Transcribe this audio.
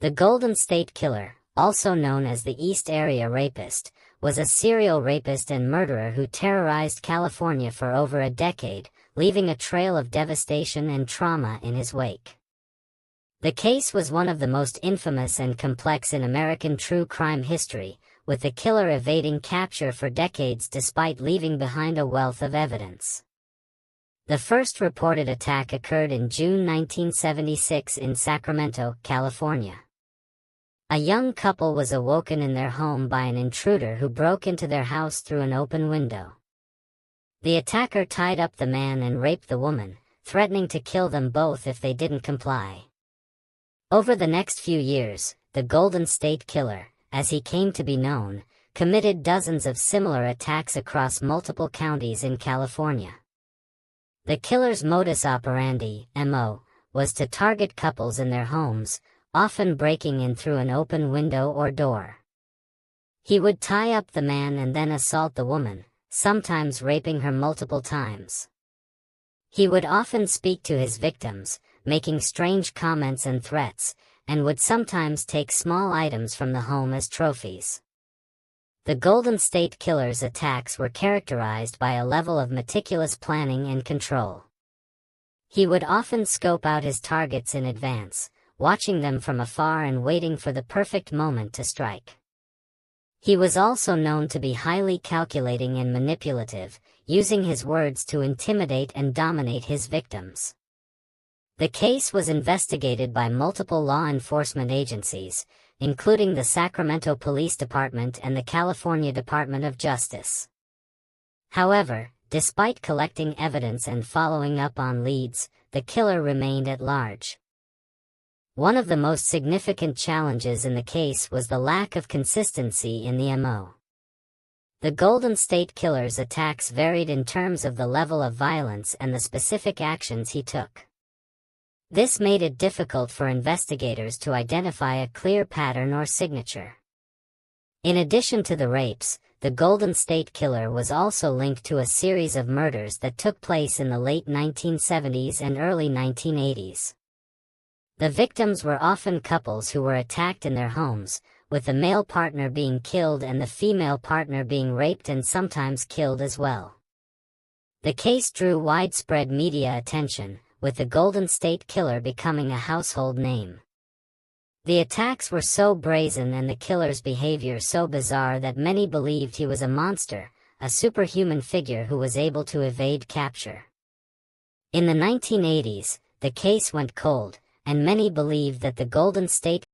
The Golden State Killer, also known as the East Area Rapist, was a serial rapist and murderer who terrorized California for over a decade, leaving a trail of devastation and trauma in his wake. The case was one of the most infamous and complex in American true crime history, with the killer evading capture for decades despite leaving behind a wealth of evidence. The first reported attack occurred in June 1976 in Sacramento, California. A young couple was awoken in their home by an intruder who broke into their house through an open window. The attacker tied up the man and raped the woman, threatening to kill them both if they didn't comply. Over the next few years, the Golden State Killer, as he came to be known, committed dozens of similar attacks across multiple counties in California. The killer's modus operandi, MO, was to target couples in their homes, often breaking in through an open window or door. He would tie up the man and then assault the woman, sometimes raping her multiple times. He would often speak to his victims, making strange comments and threats, and would sometimes take small items from the home as trophies. The Golden State Killer's attacks were characterized by a level of meticulous planning and control. He would often scope out his targets in advance, watching them from afar and waiting for the perfect moment to strike. He was also known to be highly calculating and manipulative, using his words to intimidate and dominate his victims. The case was investigated by multiple law enforcement agencies, including the Sacramento Police Department and the California Department of Justice. However, despite collecting evidence and following up on leads, the killer remained at large. One of the most significant challenges in the case was the lack of consistency in the MO. The Golden State Killer's attacks varied in terms of the level of violence and the specific actions he took. This made it difficult for investigators to identify a clear pattern or signature. In addition to the rapes, the Golden State Killer was also linked to a series of murders that took place in the late 1970s and early 1980s. The victims were often couples who were attacked in their homes, with the male partner being killed and the female partner being raped and sometimes killed as well. The case drew widespread media attention, with the Golden State Killer becoming a household name. The attacks were so brazen and the killer's behavior so bizarre that many believed he was a monster, a superhuman figure who was able to evade capture. In the 1980s, the case went cold, and many believed that the Golden State